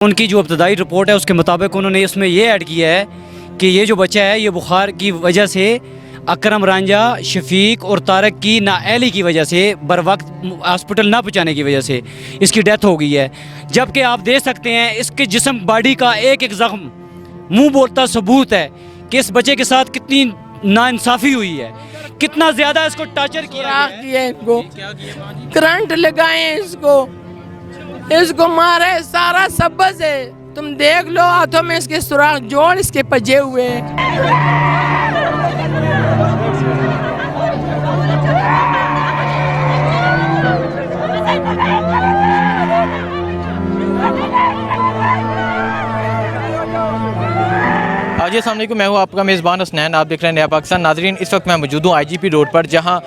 ان کی جو ابتدائی رپورٹ ہے اس کے مطابق انہوں نے اس میں یہ ایڈ کیا ہے کہ یہ جو بچہ ہے یہ بخار کی وجہ سے اکرم رانجھا، شفیق اور طارق کی نااہلی کی وجہ سے بر وقت ہاسپٹل نہ پہنچانے کی وجہ سے اس کی ڈیتھ ہو گئی ہے، جبکہ آپ دیکھ سکتے ہیں اس کے جسم باڈی کا ایک ایک زخم منہ بولتا ثبوت ہے کہ اس بچے کے ساتھ کتنی ناانصافی ہوئی ہے، کتنا زیادہ اس کو ٹارچر کیا ہے، ان کو کرنٹ لگائیں، اس کو مارے، سارا سبز ہے، تم دیکھ لو ہاتھوں میں اس کے سوراخ، جوڑ اس کے پجے ہوئے ہیں۔ جی السلام علیکم، میں ہوں آپ کا میزبان حسنین، آپ دیکھ رہے ہیں نیا پاکستان۔ ناظرین، اس وقت میں موجود ہوں IGP روڈ پر، جہاں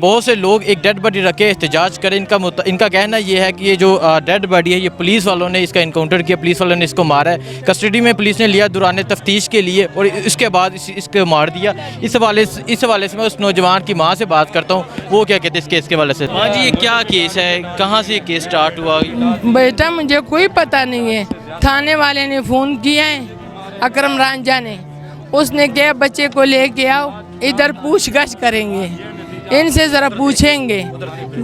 بہت سے لوگ ایک ڈیڈ باڈی رکھ کے احتجاج کریں۔ ان کا کہنا یہ ہے کہ یہ جو ڈیڈ باڈی ہے یہ پولیس والوں نے اس کا انکاؤنٹر کیا، پولیس والوں نے اس کو مارا ہے، کسٹڈی میں پولیس نے لیا دوران تفتیش کے لیے اور اس کے بعد اس کو مار دیا۔ اس حوالے سے میں اس نوجوان کی ماں سے بات کرتا ہوں، وہ کیا کہتے ہیں اس کیس کے حوالے سے۔ ہاں جی، یہ کیا کیس ہے، کہاں سے یہ کیس سٹارٹ ہوا؟ بیٹا مجھے کوئی پتہ نہیں ہے، تھانے والے نے فون کیا ہے، اکرم رانجھا نے، اس نے کہا بچے کو لے کے آؤ، ادھر پوچھ گچھ کریں گے، ان سے ذرا پوچھیں گے۔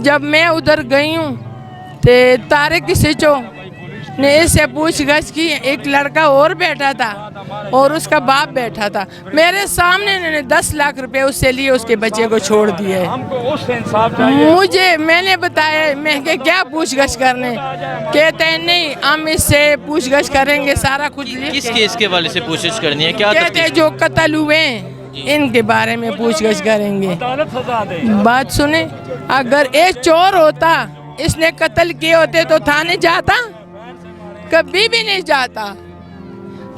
جب میں ادھر گئی ہوں تو طارق سچو نے اس سے پوچھ گچھ کی، ایک لڑکا اور بیٹھا تھا اور اس کا باپ بیٹھا تھا، میرے سامنے انہوں نے 10 لاکھ روپے اس سے لیے، اس کے بچے کو چھوڑ دیے۔ میں نے بتایا، میں کہ کیا پوچھ گچھ کرنے، کہتے ہیں نہیں ہم اس سے پوچھ گچھ کریں گے، سارا کچھ کس کیس کے حوالے سے پوچھ گچھ کرنی ہے؟ کیا کہتے ہیں جو قتل ہوئے ہیں ان کے بارے میں پوچھ گچھ کریں گے۔ بات سنیں، اگر ایک چور ہوتا، اس نے قتل کیے ہوتے تو تھانے جاتا؟ کبھی بھی نہیں جاتا۔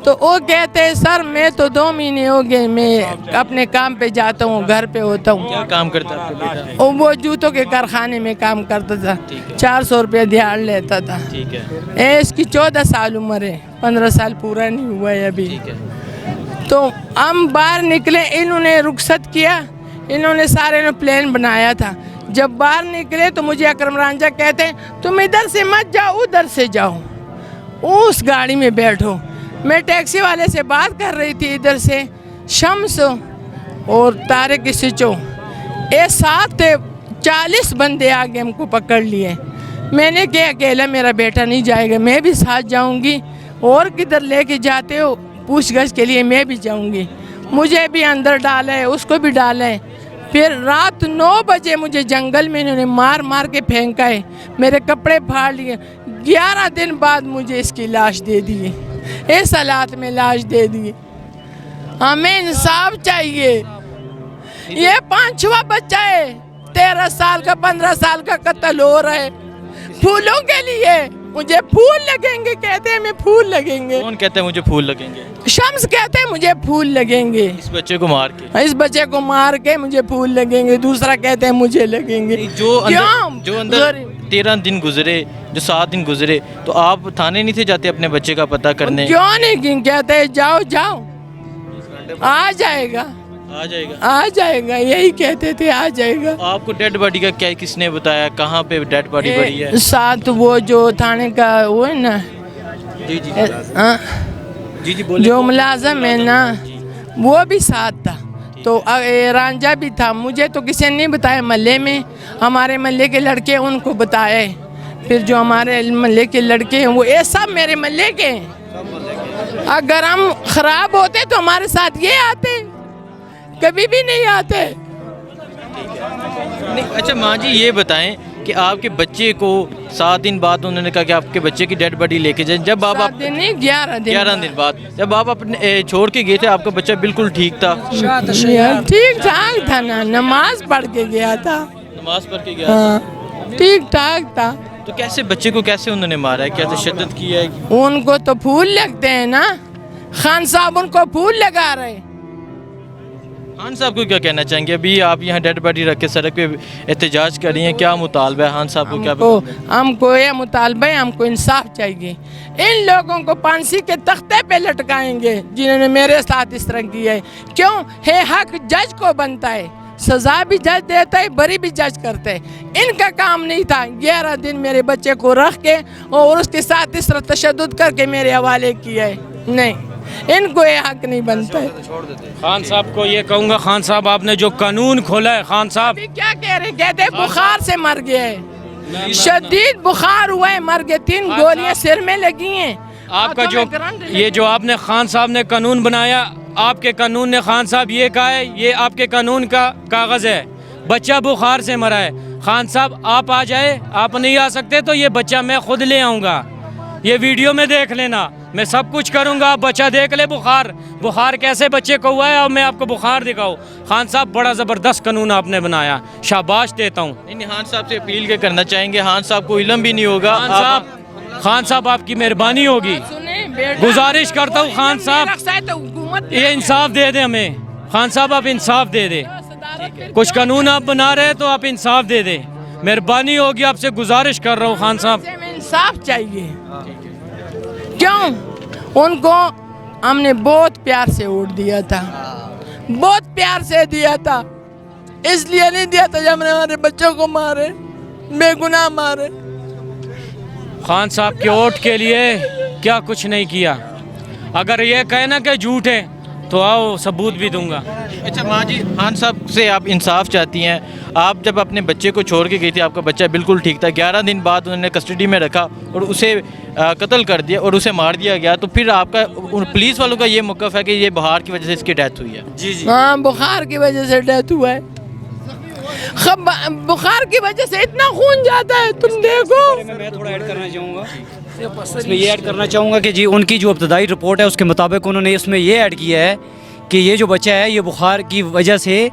تو وہ کہتے ہیں سر میں تو 2 مہینے ہو گئے، میں اپنے کام پہ جاتا ہوں، گھر پہ ہوتا ہوں۔ کیا کام کرتا ہے آپ کا بیٹا؟ وہ جوتوں کے کارخانے میں کام کرتا تھا، 400 روپے دیہاڑ لیتا تھا۔ ٹھیک ہے، اس کی 14 سال عمر ہے، 15 سال پورا نہیں ہوا ہے ابھی۔ ٹھیک ہے۔ تو ہم باہر نکلے، انہوں نے رخصت کیا، انہوں نے سارے نے پلان بنایا تھا۔ جب باہر نکلے تو مجھے اکرم رانجھا کہتے ہیں تم ادھر سے مت جاؤ، ادھر سے جاؤ، اس گاڑی میں بیٹھو۔ میں ٹیکسی والے سے بات کر رہی تھی، ادھر سے شمس اور طارق سچو، یہ ساتھ تھے، 40 بندے آگے ہم کو پکڑ لیے۔ میں نے کہا اکیلا میرا بیٹا نہیں جائے گا، میں بھی ساتھ جاؤں گی، اور کدھر لے کے جاتے ہو پوچھ گچھ کے لیے، میں بھی جاؤں گی۔ مجھے بھی اندر ڈالا ہے، اس کو بھی ڈالا ہے۔ پھر رات 9 بجے مجھے جنگل میں انہوں نے مار مار کے پھینکا ہے، میرے کپڑے پھاڑ لیے۔ 11 دن بعد مجھے اس کی لاش دے دی، اس حالات میں لاش دے دی۔ ہمیں انصاف چاہیے۔ یہ 5واں بچہ ہے، 13 سال کا، 15 سال کا قتل ہو رہا ہے پھولوں کے لیے۔ مجھے پھول لگیں گے، کہتے ہیں میں پھول لگیں گے۔ کون کہتے ہیں مجھے پھول لگیں گے؟ شمس کہتے ہیں مجھے پھول لگیں گے، اس بچے کو مار کے؟ اس بچے کو مار کے مجھے پھول لگیں گے، دوسرا کہتے ہیں مجھے لگیں گے۔ جو اندر 13 دن گزرے، جو 7 دن گزرے، تو آپ تھانے نہیں تھے جاتے اپنے بچے کا پتہ کرنے؟ کیوں نہیں، کہتے ہیں جاؤ جاؤ، آ جائے گا، آ جائے گا، آ جائے گا، یہی کہتے تھے آ جائے گا۔ آپ کو ڈیڈ باڈی کا کیا کس نے بتایا، کہاں پہ ڈیڈ باڈی پڑی ہے؟ ساتھ وہ جو تھانے کا وہ ہے نا، جی جی جی جی جو ملازم ہے نا، وہ بھی ساتھ تھا۔ تو رانجھا بھی تھا، مجھے تو کسی نے نہیں بتایا، محلے میں ہمارے محلے کے لڑکے ان کو بتایا۔ پھر جو ہمارے محلے کے لڑکے ہیں وہ یہ سب میرے محلے کے ہیں۔ اگر ہم خراب ہوتے تو ہمارے ساتھ یہ آتے، کبھی بھی نہیں آتے۔ اچھا ماں جی یہ بتائیں کہ آپ کے بچے کو 7 دن بعد انہوں نے کہا کہ آپ کے بچے کی ڈیڈ باڈی لے کے جائیں، جب آپ 7 دن نہیں، 11 دن بعد جب آپ اپنے چھوڑ کے گئے تھے، آپ کا بچہ بالکل ٹھیک تھا؟ ٹھیک ٹھاک تھا نا، نماز پڑھ کے گیا تھا، نماز پڑھ کے گیا ہاں ٹھیک ٹھاک تھا۔ تو کیسے بچے کو کیسے انہوں نے مارا ہے، کیا تشدد کیا ہے؟ ان کو تو پھول لگتے ہیں نا، خان صاحب ان کو پھول لگا رہے۔ خان صاحب کو کیا کہنا چاہیں گے؟ ابھی آپ یہاں ڈیڈ باڈی رکھ کے سڑک پہ احتجاج کر رہی ہیں، کیا مطالبہ ہے خان صاحب کو؟ کیا ہم کو یہ مطالبہ ہے، ہم کو انصاف چاہیے۔ ان لوگوں کو پھانسی کے تختے پہ لٹکائیں گے جنہوں نے میرے ساتھ اس طرح کیا ہے۔ کیوں ہے؟ حق جج کو بنتا ہے، सज़ा भी जज देता है, बरी भी जज करते हैं। इनका काम नहीं था 11 दिन मेरे बच्चे को रख के और उसके साथ इस तरह तशद्दुद करके मेरे हवाले किया है। नहीं, इनको ये हक नहीं बनता है। खान साहब को ये कहूँगा, खान साहब आपने जो कानून खोला है, खान साहब अभी क्या कह रहे हैं? कहते हैं बुखार से मर गया है, शदीद बुखार हुआ है, मर गए, 3 गोलियां सिर में लगी हैं। आपका हाथों जो में करंट ये जो आपने खान साहब ने कानून बनाया, आपके कानून ने खान साहब ये कहा है, ये आपके कानून का कागज़ है, बच्चा बुखार से मरा है। खान साहब आप आ जाए, आप नहीं आ सकते तो ये बच्चा मैं खुद ले आऊँगा, ये वीडियो में देख लेना, मैं सब कुछ करूँगा, आप बच्चा देख ले। बुखार कैसे बच्चे को हुआ है और मैं आपको बुखार दिखाऊँ। खान साहब बड़ा ज़बरदस्त कानून आपने बनाया, शाबाश देता हूँ। इन खान साहब से अपील के करना चाहेंगे, खान साहब को इल्म भी नहीं होगा। खान साहब आपकी मेहरबानी होगी, सुने बेटा, गुजारिश करता हूँ खान साहब, रखता है तो हुकूमत ये इंसाफ दे दे हमें। खान साहब आप इंसाफ दे दे, कुछ कानून आप बना रहे हैं तो आप इंसाफ दे दे, मेहरबानी होगी, आपसे गुजारिश कर रहा हूँ खान साहब। से हमें इंसाफ चाहिए। क्यों? उनको हमने बहुत प्यार से वोट दिया था, बहुत प्यार से दिया था, इसलिए नहीं दिया था जब हमने हमारे बच्चों को मारे, बेगुनाह मारे। खान साहब के वोट के लिए क्या कुछ नहीं किया। अगर ये कहना कि झूठ है तो आओ सबूत भी दूंगा। अच्छा माँ जी, खान साहब से आप इंसाफ चाहती हैं। आप जब अपने बच्चे को छोड़ के गई थी, आपका बच्चा बिल्कुल ठीक था, 11 दिन बाद उन्होंने कस्टडी में रखा और उसे कत्ल कर दिया और उसे मार दिया गया, तो फिर आपका उन पुलिस वालों का ये मौक़िफ़ है कि ये बुखार की वजह से इसकी डेथ हुई है। जी जी, हाँ, बुखार की वजह से डेथ हुआ है। बुखार की वजह से इतना खून जाता है, तुम देखो। मैं थोड़ा ऐड करना चाहूँगा, इसमें ये ऐड करना चाहूँगा कि जी उनकी जो इब्तदाई रिपोर्ट है उसके मुताबिक उन्होंने इसमें ये ऐड किया है कि ये जो बच्चा है ये बुखार की वजह से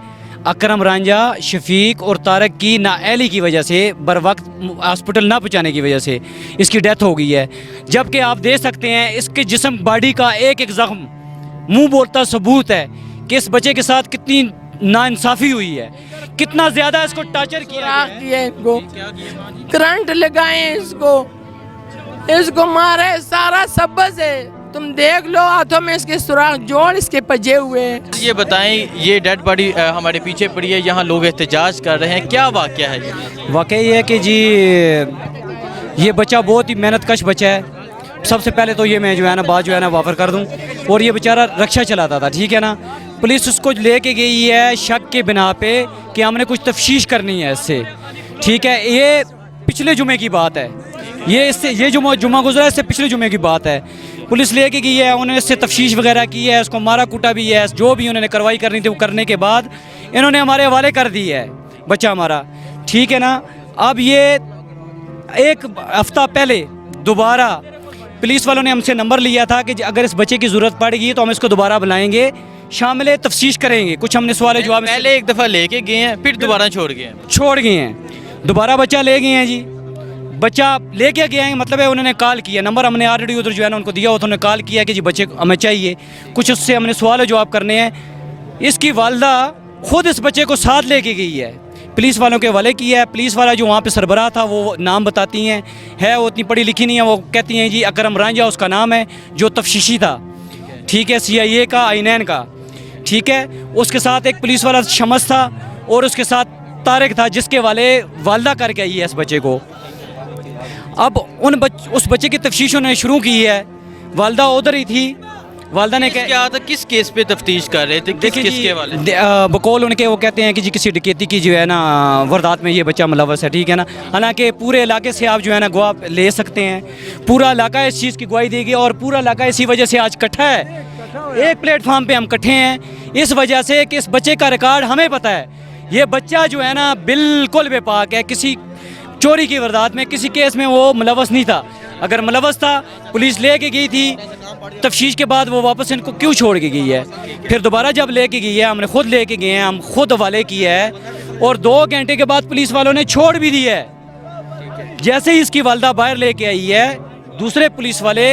अकरम रांझा, शफीक और तारक की नाअहली की वजह से बर वक्त हॉस्पिटल ना पहुँचाने की वजह से इसकी डेथ हो गई है। जबकि आप देख सकते हैं इसके जिस्म बॉडी का एक एक ज़ख्म मुंह बोलता सबूत है कि इस बच्चे के साथ कितनी नाइंसाफ़ी हुई है, कितना ज़्यादा इसको टार्चर किया किया इनको, करंट लगाए इसको मारे, सारा सबज है, तुम देख लो, हाथों में इसके सुराख, जोड़ इसके पजे हुए हैं। ये बताएं, ये डेड बॉडी हमारे पीछे पड़ी है, यहाँ लोग एहतजाज कर रहे हैं, क्या वाक़या है ये? वाकई ये है कि जी ये बच्चा बहुत ही मेहनत कश बच्चा है। सबसे पहले तो ये मैं जो है ना बात जो है ना वाफर कर दूं, और ये बेचारा रक्षा चलाता था, ठीक है ना। पुलिस उसको लेके गई है शक के बिना पे कि हमने कुछ तफ्तीश करनी है इससे, ठीक है। ये पिछले जुमे की बात है, ये जुमा गुजरा इससे पिछले जुमे की बात है। पुलिस लेके गई है, उन्होंने इससे तफ्तीश वगैरह की है, उसको मारा कूटा भी है, जो भी उन्होंने कार्रवाई करनी थी वो करने के बाद इन्होंने हमारे हवाले कर दी है बच्चा हमारा, ठीक है ना। अब ये एक हफ्ता पहले दोबारा पुलिस वालों ने हमसे नंबर लिया था कि अगर इस बच्चे की ज़रूरत पड़ेगी तो हम इसको दोबारा बुलाएंगे, शामिल तफ्तीश करेंगे, कुछ हमने सवाल जवाब पहले एक दफ़ा लेके गए हैं, फिर दोबारा छोड़ गए हैं, दोबारा बच्चा ले गए हैं जी। बच्चा लेके गए हैं मतलब है उन्होंने कॉल किया, नंबर हमने ऑलरेडी उधर जो है ना उनको दिया, उन्होंने कॉल किया कि जी बच्चे हमें चाहिए, कुछ उससे हमने सवाल जवाब करने हैं। इसकी वालदा खुद इस बच्चे को साथ लेके गई है, पुलिस वालों के हवाले किया है। पुलिस वाला जो वहाँ पे सरबराह था वो नाम बताती हैं, है वो इतनी पढ़ी लिखी नहीं है, वो कहती हैं जी अकरम रांझा उसका नाम है जो तफ्तीशी था, ठीक है, CIA का, I9 का, ठीक है। उसके साथ एक पुलिस वाला शमस था और उसके साथ तारिक था जिसके वाले वालदा करके आई है इस बच्चे को। अब उस बच्चे की तफ्तीश उन्होंने शुरू की है, वालदा उधर ही थी, वालदा ने क्या था, किस केस पे तफ्तीश कर रहे थे, किसके वाले? बकौल उनके वो कहते हैं कि जी किसी डकैती की जो है ना वारदात में ये बच्चा मुलव्वस है, ठीक है ना। हालांकि पूरे इलाके से आप जो है ना गवाह ले सकते हैं, पूरा इलाका इस चीज़ की गवाही देगी और पूरा इलाका इसी वजह से आज इकट्ठा है, एक प्लेटफार्म पे हम इकट्ठे हैं इस वजह से कि इस बच्चे का रिकॉर्ड हमें पता है। ये बच्चा जो है ना बिल्कुल बेपाक है, किसी चोरी की वारदात में किसी केस में वो मुलव्वस नहीं था। अगर मुलव्वस था पुलिस लेके गई थी, तफ्तीश के बाद वो वापस इनको क्यों छोड़ के गई है? फिर दोबारा जब लेके गई है, हमने खुद लेके गए हैं, हम खुद हवाले किया है और 2 घंटे के बाद पुलिस वालों ने छोड़ भी दी है। जैसे ही इसकी वालदा बाहर लेके आई है, दूसरे पुलिस वाले,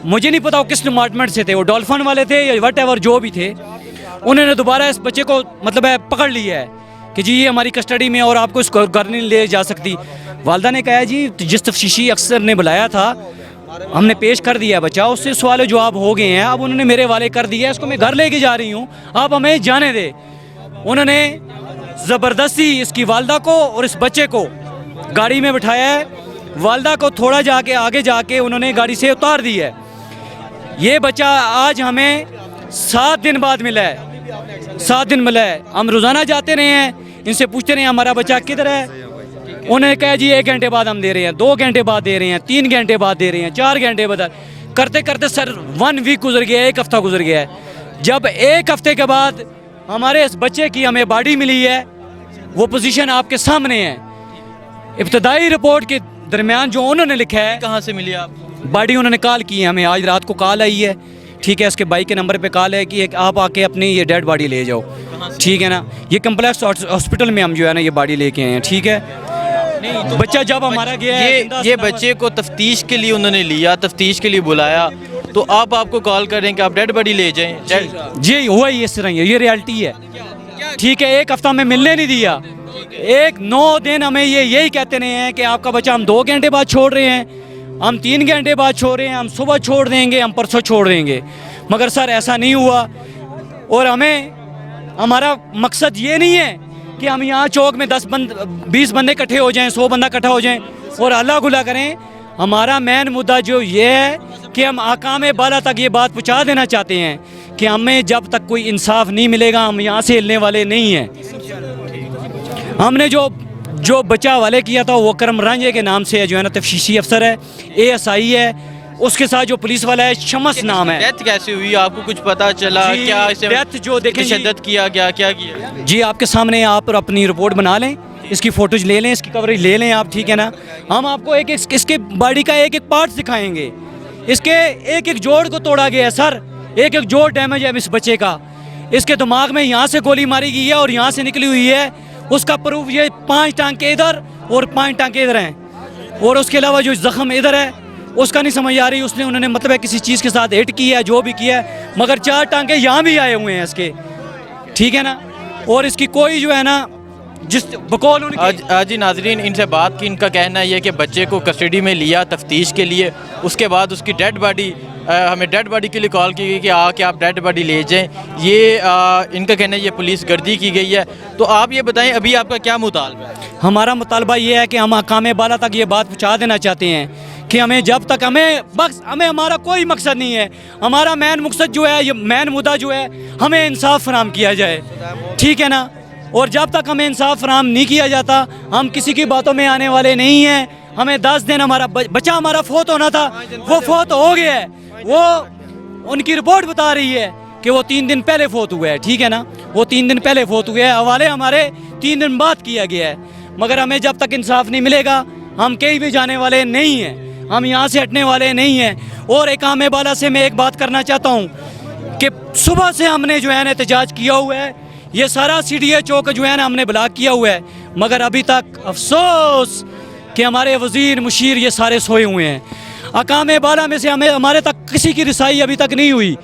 मुझे नहीं पता वो किस डिपार्टमेंट से थे, वो डॉल्फिन वाले थे या वट एवर जो भी थे, उन्होंने दोबारा इस बच्चे को मतलब है पकड़ लिया है कि जी ये हमारी कस्टडी में और आपको इसको घर नहीं ले जा सकती। वालदा ने कहा जी जिस तफ्तीशी अफसर ने बुलाया था हमने पेश कर दिया बच्चा, उससे सवाल जवाब हो गए हैं, अब उन्होंने मेरे वाले कर दिया, इसको मैं घर लेके जा रही हूँ, आप हमें जाने दे। उन्होंने ज़बरदस्ती इसकी वालदा को और इस बच्चे को गाड़ी में बिठाया है। वालदा को थोड़ा जाके आगे जाके उन्होंने गाड़ी से उतार दी है। ये बच्चा आज हमें 7 दिन बाद मिला है, 7 दिन मिला है। हम रोज़ाना जाते रहे हैं, इनसे पूछते रहे हैं हमारा बच्चा किधर है। उन्होंने कहा जी 1 घंटे बाद हम दे रहे हैं, 2 घंटे बाद दे रहे हैं, 3 घंटे बाद दे रहे हैं, 4 घंटे बाद। करते करते सर 1 वीक गुजर गया, 1 हफ्ता गुजर गया है। जब 1 हफ्ते के बाद हमारे इस बच्चे की हमें बॉडी मिली है, वो पोजीशन आपके सामने है। इब्तदाई रिपोर्ट के दरमियान जो उन्होंने लिखा है, कहाँ से मिली आप? बॉडी उन्होंने कॉल की है हमें, आज रात को कॉल आई है, ठीक है। इसके बाइक के नंबर पे कॉल है कि एक आप आके अपनी ये डेड बॉडी ले जाओ, ठीक है ना। ये कम्प्लेक्स हॉस्पिटल में हम जो है ना ये बॉडी लेके आए हैं, ठीक है। बच्चा जब हमारा गया है, ये बच्चे को तफ्तीश के लिए उन्होंने लिया, तफ्तीश के लिए बुलाया, तो आप आपको कॉल कर रहे हैं कि आप डेड बॉडी ले जाएं। जी हुआ ही इस तरह, ये रियलिटी है, ठीक है। 1 हफ्ता में मिलने नहीं दिया, 9 दिन हमें ये यही कहते रहे हैं कि आपका बच्चा हम 2 घंटे बाद छोड़ रहे हैं, हम 3 घंटे बाद छोड़ रहे हैं, हम सुबह छोड़ देंगे, हम परसों छोड़ देंगे। मगर सर ऐसा नहीं हुआ। और हमारा मकसद ये नहीं है कि हम यहाँ चौक में 20 बंदे इकट्ठे हो जाएं, 100 बंदा इकट्ठा हो जाएं और हल्ला गुल्ला करें। हमारा मेन मुद्दा जो ये है कि हम आकाम बाला तक ये बात पहुँचा देना चाहते हैं कि हमें जब तक कोई इंसाफ नहीं मिलेगा हम यहाँ से हिलने वाले नहीं हैं। हमने जो बचा वाले किया था वो अकरम रांझे के नाम से है, जो है ना तफ्तीशी अफसर है, ASI है। उसके साथ जो पुलिस वाला है शमस नाम है। डेथ कैसे हुई, आपको कुछ पता चला? क्या इसे डेथ जो देखें तशद्दुद किया गया, क्या किया? जी आपके सामने, आप अपनी रिपोर्ट बना लें, इसकी फ़ोटोज ले लें, इसकी कवरेज ले लें आप, ठीक है ना। हम आपको इसके बॉडी का एक पार्ट दिखाएंगे। इसके एक जोड़ को तोड़ा गया है सर, एक जोड़ डैमेज है इस बच्चे का। इसके दिमाग में यहाँ से गोली मारी गई है और यहाँ से निकली हुई है। उसका प्रूफ ये 5 टांके इधर और 5 टांके इधर हैं, और उसके अलावा जो ज़ख्म इधर है उसका नहीं समझ आ रही। उन्होंने मतलब है किसी चीज़ के साथ हिट किया है, जो भी किया है, मगर 4 टांके यहाँ भी आए हुए हैं इसके, ठीक है ना। और इसकी कोई जो है ना जिस बकौल आज ही नाजरीन इनसे बात की, इनका कहना ये है कि बच्चे को कस्टडी में लिया तफ्तीश के लिए, उसके बाद उसकी डेड बॉडी हमें डेड बॉडी के लिए कॉल की गई कि आके आप डेड बॉडी ले जाएं। ये इनका कहना है ये पुलिस गर्दी की गई है। तो आप ये बताएं अभी आपका क्या मुतालबा है? हमारा मुतालबा ये है कि हम अकाम बाला तक ये बात पहुँचा देना चाहते हैं कि हमें जब तक हमें हमारा कोई मकसद नहीं है। हमारा मेन मकसद जो है, ये मेन मुद्दा जो है, हमें इंसाफ फराम किया जाए, ठीक है ना। और जब तक हमें इंसाफ फराम नहीं किया जाता हम किसी की बातों में आने वाले नहीं हैं। हमें 10 दिन हमारा बच्चा हमारा फोत होना था, वो फोत हो गया है। वो उनकी रिपोर्ट बता रही है कि वो 3 दिन पहले फोत हुआ है, ठीक है ना। वो 3 दिन पहले फोत हुए हैं, हवाले हमारे 3 दिन बाद किया गया है। मगर हमें जब तक इंसाफ नहीं मिलेगा हम कहीं भी जाने वाले नहीं हैं, हम यहाँ से हटने वाले नहीं हैं। और अकाम बाला से मैं एक बात करना चाहता हूँ कि सुबह से हमने जो है ना एहतजाज किया हुआ है, ये सारा CDA चौक जो है ना हमने ब्लॉक किया हुआ है, मगर अभी तक अफसोस कि हमारे वज़ीर मुशीर ये सारे सोए हुए हैं। अकाम बाला में से हमारे तक किसी की रिसाई अभी तक नहीं हुई।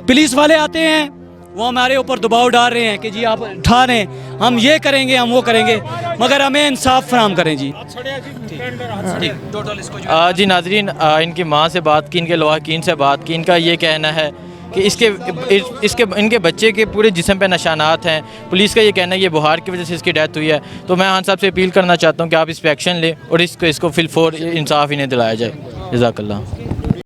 पुलिस वाले आते हैं, वो हमारे ऊपर दबाव डाल रहे हैं कि जी आप उठा लें, हम ये करेंगे, हम वो करेंगे, मगर हमें इंसाफ फराम करें जी। जी नाजरीन, इनकी माँ से बात की, इनके लवाकिन से बात की। इनका ये कहना है कि इनके बच्चे के पूरे जिस्म पे निशानात हैं। पुलिस का ये कहना है ये बुखार की वजह से इसकी डेथ हुई है। तो मैं खान साहब से अपील करना चाहता हूँ कि आप इस पर एक्शन लें और इसको फिलफोर इंसाफ इन्हें दिलाया जाए। जज़ाकल्लाह।